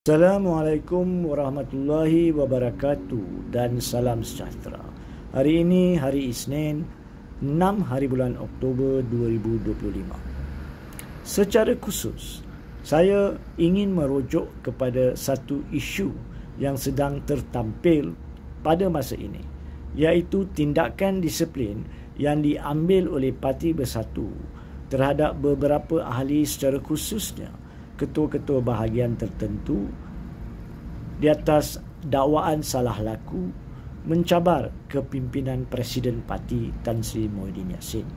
Assalamualaikum warahmatullahi wabarakatuh dan salam sejahtera. Hari ini hari Isnin, 6 hari bulan Oktober 2025. Secara khusus, saya ingin merujuk kepada satu isu yang sedang tertampil pada masa ini, iaitu tindakan disiplin yang diambil oleh Parti Bersatu terhadap beberapa ahli, secara khususnya ketua-ketua bahagian tertentu, di atas dakwaan salah laku mencabar kepimpinan Presiden Parti Tan Sri Muhyiddin Yassin.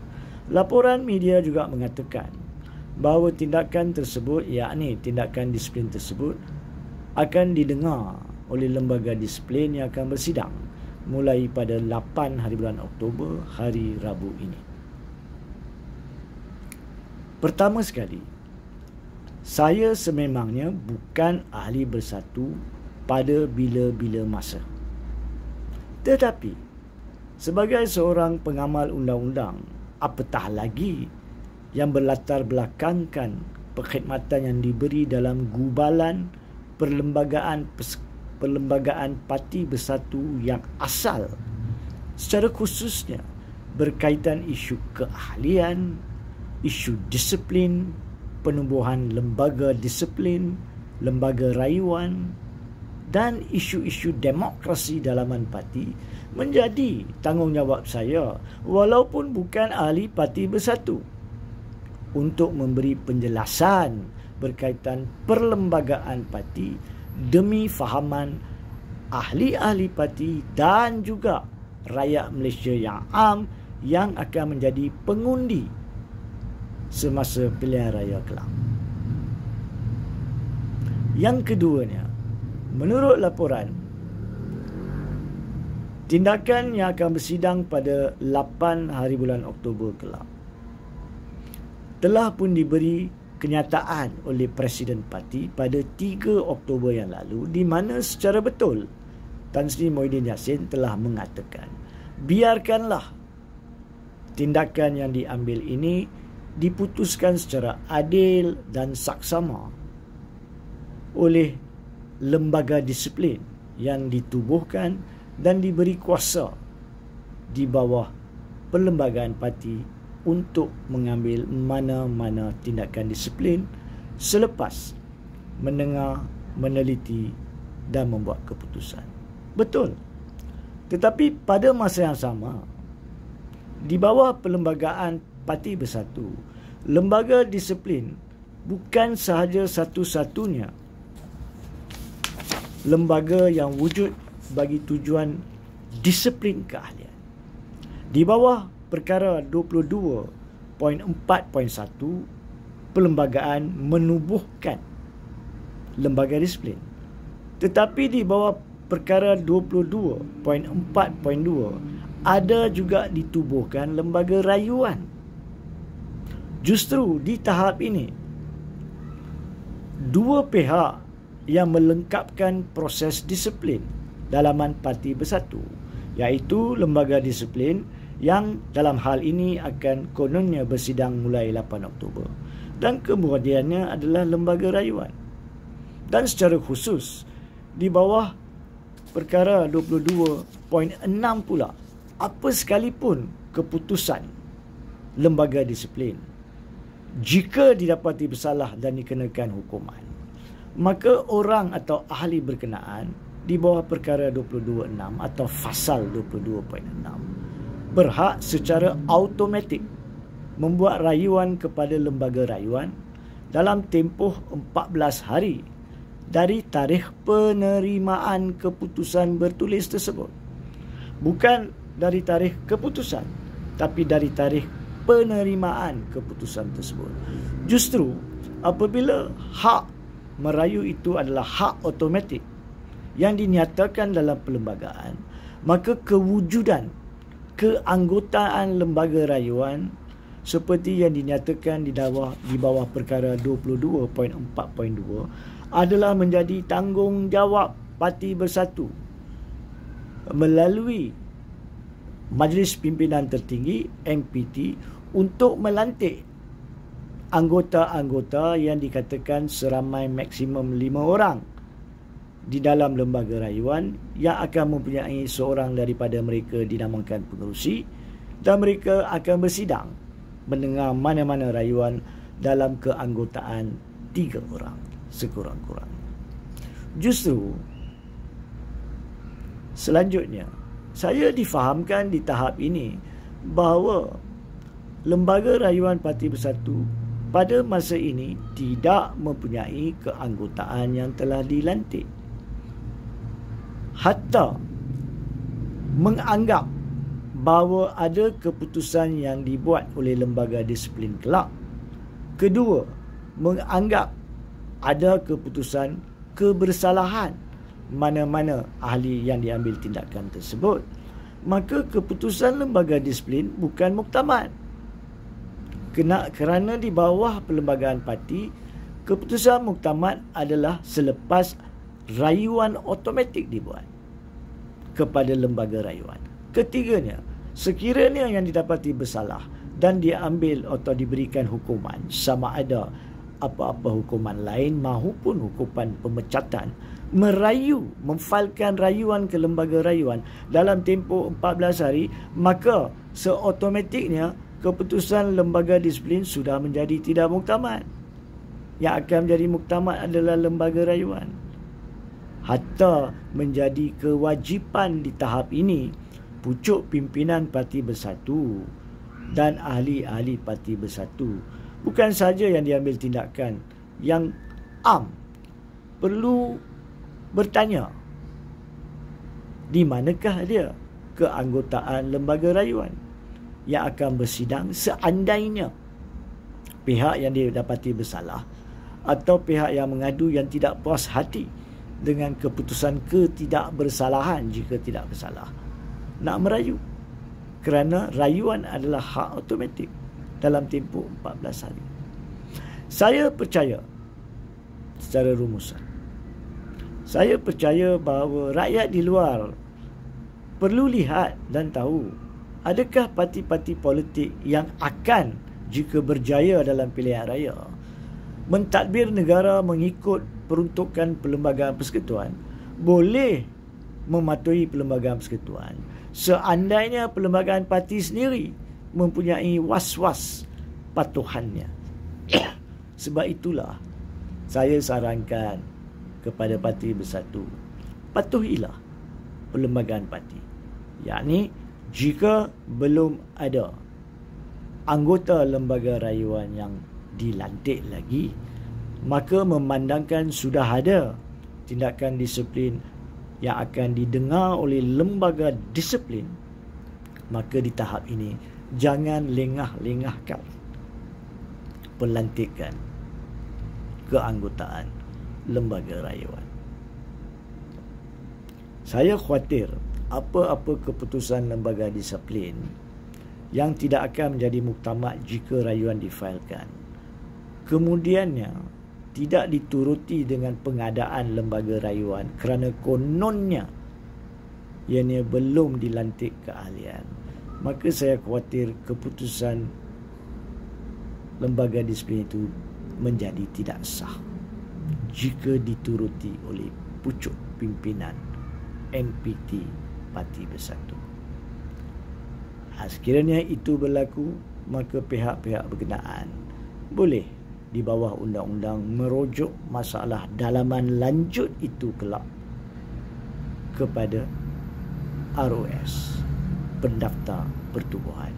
Laporan media juga mengatakan bahawa tindakan tersebut, yakni tindakan disiplin tersebut, akan didengar oleh lembaga disiplin yang akan bersidang mulai pada 8 hari bulan Oktober, hari Rabu ini. Pertama sekali, saya sememangnya bukan ahli Bersatu pada bila-bila masa. Tetapi, sebagai seorang pengamal undang-undang, apatah lagi yang berlatar belakangkan perkhidmatan yang diberi dalam gubalan perlembagaan Parti Bersatu yang asal, secara khususnya berkaitan isu keahlian, isu disiplin, penubuhan lembaga disiplin, lembaga rayuan dan isu-isu demokrasi dalaman parti, menjadi tanggungjawab saya walaupun bukan ahli Parti Bersatu untuk memberi penjelasan berkaitan perlembagaan parti demi fahaman ahli-ahli parti dan juga rakyat Malaysia yang am yang akan menjadi pengundi semasa pilihan raya kelak. Yang keduanya, menurut laporan, tindakan yang akan bersidang pada 8 hari bulan Oktober kelak telah pun diberi kenyataan oleh Presiden Parti pada 3 Oktober yang lalu, di mana secara betul Tan Sri Muhyiddin Yassin telah mengatakan, biarkanlah tindakan yang diambil ini diputuskan secara adil dan saksama oleh lembaga disiplin yang ditubuhkan dan diberi kuasa di bawah perlembagaan parti untuk mengambil mana-mana tindakan disiplin selepas mendengar, meneliti dan membuat keputusan. Betul. Tetapi pada masa yang sama, di bawah perlembagaan Parti Bersatu, lembaga disiplin bukan sahaja satu-satunya lembaga yang wujud bagi tujuan disiplin keahlian. Di bawah perkara 22.4.1, perlembagaan menubuhkan lembaga disiplin. Tetapi di bawah perkara 22.4.2 ada juga ditubuhkan lembaga rayuan. Justru di tahap ini, dua pihak yang melengkapkan proses disiplin dalaman Parti Bersatu, iaitu lembaga disiplin yang dalam hal ini akan kononnya bersidang mulai 8 Oktober, dan kemudiannya adalah lembaga rayuan. Dan secara khusus di bawah perkara 22.6 pula, apa sekalipun keputusan lembaga disiplin, jika didapati bersalah dan dikenakan hukuman, maka orang atau ahli berkenaan di bawah perkara 22.6 atau fasal 22.6 berhak secara automatik membuat rayuan kepada lembaga rayuan dalam tempoh 14 hari dari tarikh penerimaan keputusan bertulis tersebut. Bukan dari tarikh keputusan, tapi dari tarikh penerimaan keputusan tersebut. Justru apabila hak merayu itu adalah hak automatik yang dinyatakan dalam perlembagaan, maka kewujudan keanggotaan lembaga rayuan seperti yang dinyatakan di bawah perkara 22.4.2 adalah menjadi tanggungjawab Parti Bersatu melalui Majlis Pimpinan Tertinggi MPT untuk melantik anggota-anggota yang dikatakan seramai maksimum 5 orang di dalam lembaga rayuan yang akan mempunyai seorang daripada mereka dinamakan pengerusi, dan mereka akan bersidang mendengar mana-mana rayuan dalam keanggotaan 3 orang sekurang-kurang. Justru selanjutnya, saya difahamkan di tahap ini bahawa Lembaga Rayuan Parti Bersatu pada masa ini tidak mempunyai keanggotaan yang telah dilantik. Hatta menganggap bahawa ada keputusan yang dibuat oleh lembaga disiplin kelab. Kedua, menganggap ada keputusan kebersalahan mana-mana ahli yang diambil tindakan tersebut. Maka keputusan lembaga disiplin bukan muktamad. Kerana di bawah perlembagaan parti, keputusan muktamad adalah selepas rayuan automatik dibuat kepada lembaga rayuan. Ketiganya, sekiranya yang didapati bersalah dan diambil atau diberikan hukuman, sama ada apa-apa hukuman lain maupun hukuman pemecatan, memfailkan rayuan ke lembaga rayuan dalam tempoh 14 hari, maka seautomatiknya keputusan lembaga disiplin sudah menjadi tidak muktamad. Yang akan menjadi muktamad adalah lembaga rayuan. Hatta menjadi kewajipan di tahap ini pucuk pimpinan Parti Bersatu dan ahli-ahli Parti Bersatu bukan saja yang diambil tindakan yang perlu bertanya, di manakah dia keanggotaan lembaga rayuan yang akan bersidang seandainya pihak yang didapati bersalah atau pihak yang mengadu yang tidak puas hati dengan keputusan ketidakbersalahan jika tidak bersalah nak merayu, kerana rayuan adalah hak automatik dalam tempoh 14 hari. Saya percaya secara rumusan, saya percaya bahawa rakyat di luar perlu lihat dan tahu adakah parti-parti politik yang akan, jika berjaya dalam pilihan raya, mentadbir negara mengikut peruntukan Perlembagaan Persekutuan, boleh mematuhi Perlembagaan Persekutuan seandainya Perlembagaan Parti sendiri mempunyai was-was patuhannya. Sebab itulah saya sarankan kepada Parti Bersatu, patuhilah Perlembagaan Parti. Yakni jika belum ada anggota lembaga rayuan yang dilantik lagi, maka memandangkan sudah ada tindakan disiplin yang akan didengar oleh lembaga disiplin, maka di tahap ini jangan lengah-lengahkan pelantikan keanggotaan lembaga rayuan. Saya khawatir apa-apa keputusan lembaga disiplin yang tidak akan menjadi muktamad jika rayuan difailkan, kemudiannya tidak dituruti dengan pengadaan lembaga rayuan kerana kononnya ianya belum dilantik keahlian, maka saya khawatir keputusan lembaga disiplin itu menjadi tidak sah jika dituruti oleh pucuk pimpinan MPT Parti Bersatu. Sekiranya itu berlaku, maka pihak-pihak berkenaan boleh di bawah undang-undang merujuk masalah dalaman lanjut itu kelak kepada ROS, pendaftar pertubuhan,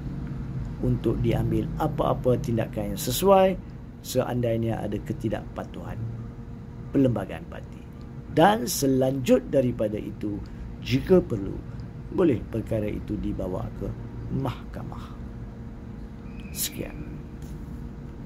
untuk diambil apa-apa tindakan yang sesuai seandainya ada ketidakpatuhan perlembagaan parti. Dan selanjut daripada itu, jika perlu, boleh perkara itu dibawa ke mahkamah. Sekian.